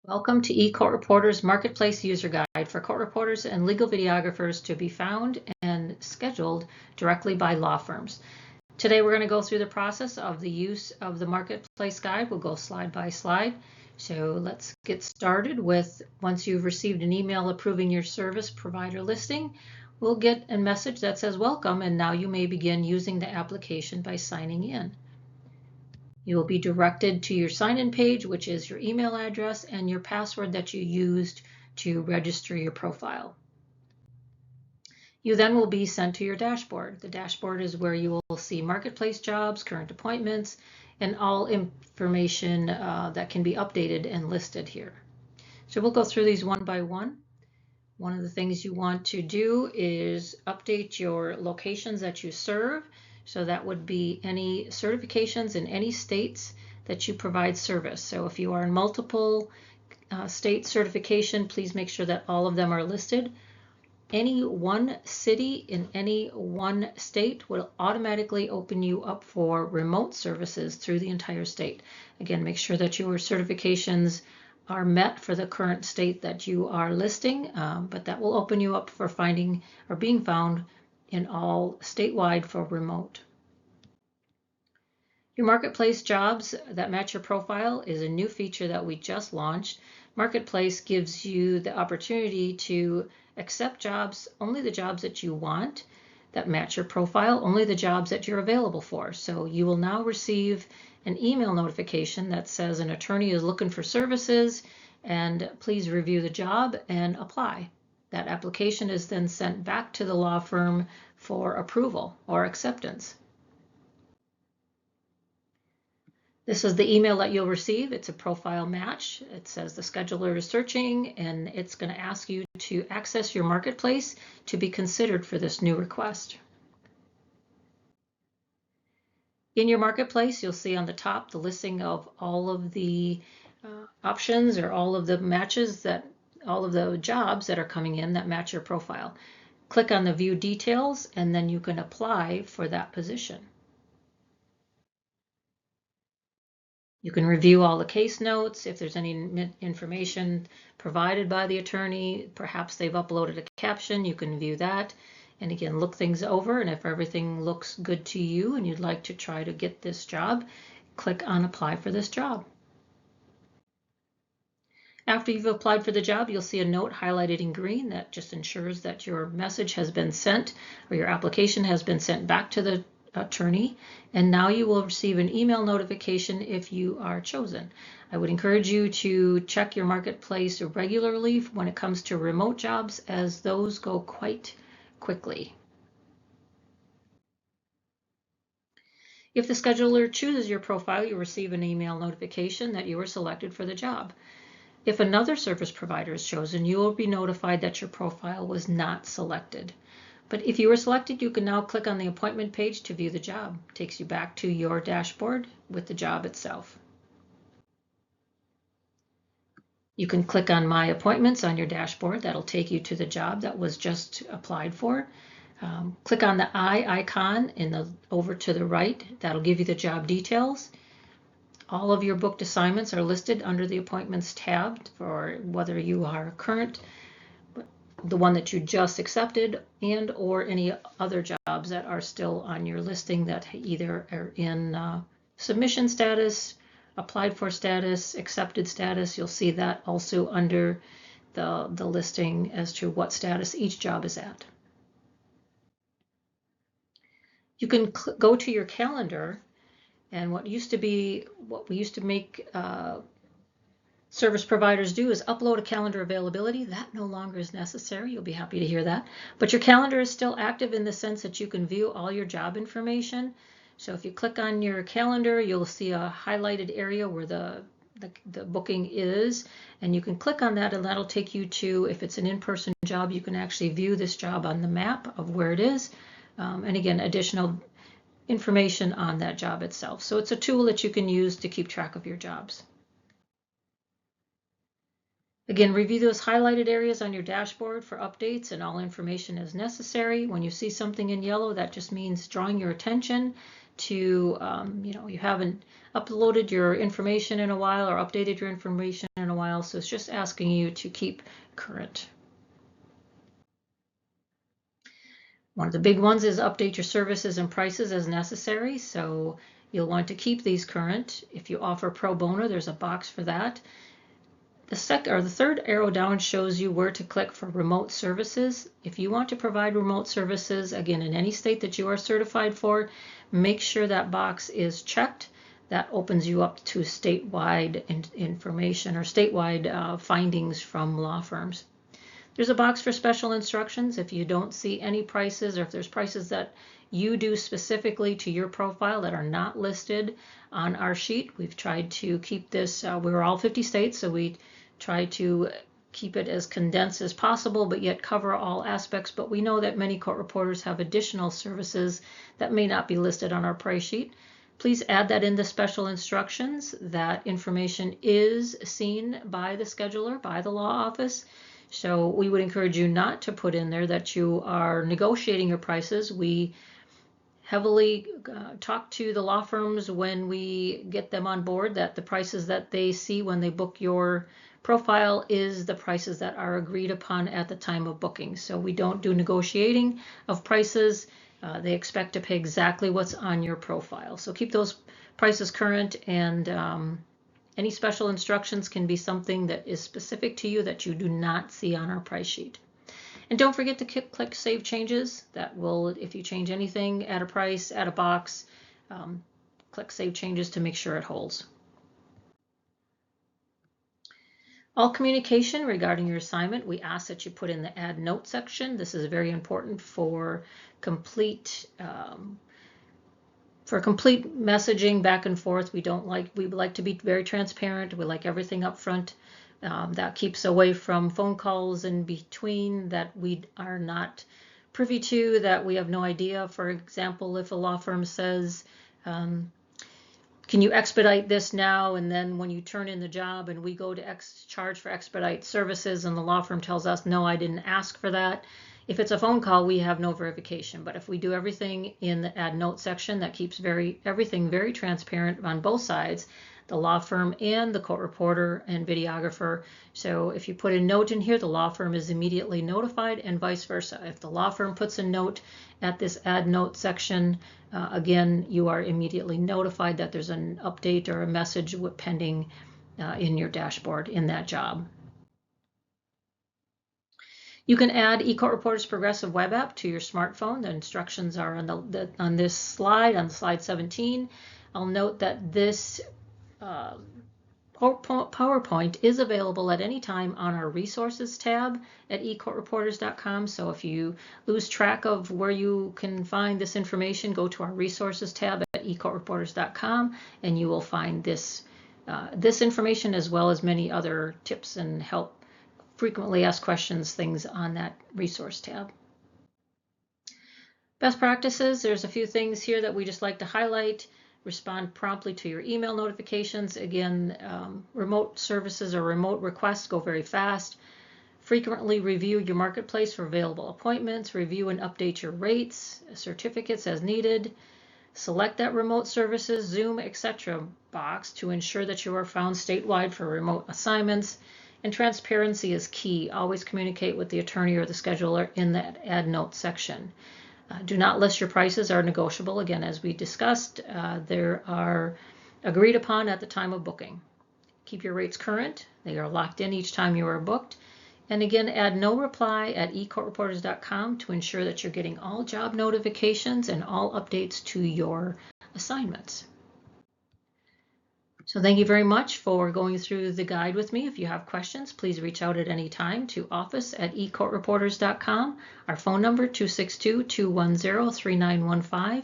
Welcome to eCourt Reporter's Marketplace User Guide for court reporters and legal videographers to be found and scheduled directly by law firms. Today we're going to go through the process of the use of the Marketplace Guide. We'll go slide by slide. So let's get started with, once you've received an email approving your service provider listing, we'll get a message that says welcome, and now you may begin using the application by signing in. You will be directed to your sign-in page, which is your email address and your password that you used to register your profile. You then will be sent to your dashboard. The dashboard is where you will see marketplace jobs, current appointments, and all information that can be updated and listed here. So we'll go through these one by one. One of the things you want to do is update your locations that you serve. So that would be any certifications in any states that you provide service. So if you are in multiple state certification, please make sure that all of them are listed. Any one city in any one state will automatically open you up for remote services through the entire state. Again, make sure that your certifications are met for the current state that you are listing, but that will open you up for finding or being found in all statewide for remote. Your marketplace jobs that match your profile is a new feature that we just launched. Marketplace gives you the opportunity to accept jobs, only the jobs that you want that match your profile, only the jobs that you're available for. So you will now receive an email notification that says an attorney is looking for services and please review the job and apply. That application is then sent back to the law firm for approval or acceptance. This is the email that you'll receive. It's a profile match. It says the scheduler is searching, and it's going to ask you to access your marketplace to be considered for this new request. In your marketplace, you'll see on the top the listing of all of the options or all of the matches all of the jobs that are coming in that match your profile. Click on the view details, and then you can apply for that position. You can review all the case notes. If there's any information provided by the attorney, perhaps they've uploaded a caption, you can view that. And again, look things over, and if everything looks good to you and you'd like to try to get this job, click on apply for this job. After you've applied for the job, you'll see a note highlighted in green that just ensures that your message has been sent or your application has been sent back to the attorney, and now you will receive an email notification if you are chosen. I would encourage you to check your marketplace regularly when it comes to remote jobs, as those go quite quickly. If the scheduler chooses your profile, you'll receive an email notification that you were selected for the job. If another service provider is chosen, you will be notified that your profile was not selected. But if you were selected, you can now click on the appointment page to view the job. It takes you back to your dashboard with the job itself. You can click on My Appointments on your dashboard. That'll take you to the job that was just applied for. Click on the eye icon over to the right. That'll give you the job details. All of your booked assignments are listed under the Appointments tab for whether you are current, the one that you just accepted, and or any other jobs that are still on your listing that either are in submission status, applied for status, accepted status. You'll see that also under the listing as to what status each job is at. You can go to your calendar, and what we used to make service providers do is upload a calendar availability. That no longer is necessary. You'll be happy to hear that. But your calendar is still active in the sense that you can view all your job information. So if you click on your calendar, you'll see a highlighted area where the booking is, and you can click on that, and that'll take you to, if it's an in-person job, you can actually view this job on the map of where it is. And again, additional information on that job itself. So it's a tool that you can use to keep track of your jobs. Again, review those highlighted areas on your dashboard for updates and all information as necessary. When you see something in yellow, that just means drawing your attention to, you haven't uploaded your information in a while or updated your information in a while, so it's just asking you to keep current. One of the big ones is update your services and prices as necessary, so you'll want to keep these current. If you offer pro bono, there's a box for that. The third arrow down shows you where to click for remote services. If you want to provide remote services, again, in any state that you are certified for, make sure that box is checked. That opens you up to statewide information or statewide findings from law firms. There's a box for special instructions. If you don't see any prices, or if there's prices that you do specifically to your profile that are not listed on our sheet, we've tried to keep this, we're all 50 states, so we try to keep it as condensed as possible, but yet cover all aspects. But we know that many court reporters have additional services that may not be listed on our price sheet. Please add that in the special instructions. That information is seen by the scheduler, by the law office. So we would encourage you not to put in there that you are negotiating your prices. We heavily talk to the law firms when we get them on board that the prices that they see when they book your profile is the prices that are agreed upon at the time of booking. So we don't do negotiating of prices. They expect to pay exactly what's on your profile. So keep those prices current, and any special instructions can be something that is specific to you that you do not see on our price sheet. And don't forget to click Save Changes. That will, if you change anything, add a price, add a box, click Save Changes to make sure it holds. All communication regarding your assignment, we ask that you put in the Add Note section. This is very important for complete messaging back and forth. We would like to be very transparent. We like everything up front. That keeps away from phone calls in between that we are not privy to, that we have no idea. For example, if a law firm says, can you expedite this now? And then when you turn in the job and we go to charge for expedite services and the law firm tells us, no, I didn't ask for that. If it's a phone call, we have no verification. But if we do everything in the Add Note section, that keeps everything very transparent on both sides, the law firm and the court reporter and videographer. So if you put a note in here, the law firm is immediately notified, and vice versa. If the law firm puts a note at this Add Note section, again, you are immediately notified that there's an update or a message pending in your dashboard in that job. You can add eCourt Reporter's Progressive Web App to your smartphone. The instructions are on this slide, on slide 17. I'll note that this PowerPoint is available at any time on our Resources tab at ecourtreporters.com. So if you lose track of where you can find this information, go to our Resources tab at ecourtreporters.com, and you will find this information as well as many other tips and help, frequently asked questions, things on that resource tab. Best practices, there's a few things here that we just like to highlight. Respond promptly to your email notifications. Again, remote services or remote requests go very fast. Frequently review your marketplace for available appointments. Review and update your rates, certificates as needed. Select that remote services, Zoom, etc. box to ensure that you are found statewide for remote assignments. And transparency is key. Always communicate with the attorney or the scheduler in that Add Note section. Do not list your prices are negotiable. Again, as we discussed, they are agreed upon at the time of booking. Keep your rates current. They are locked in each time you are booked. And again, add no reply at ecourtreporters.com to ensure that you're getting all job notifications and all updates to your assignments. So thank you very much for going through the guide with me. If you have questions, please reach out at any time to office@ecourtreporters.com. Our phone number, 262-210-3915.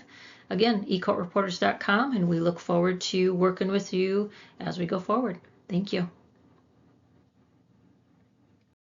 Again, ecourtreporters.com, and we look forward to working with you as we go forward. Thank you.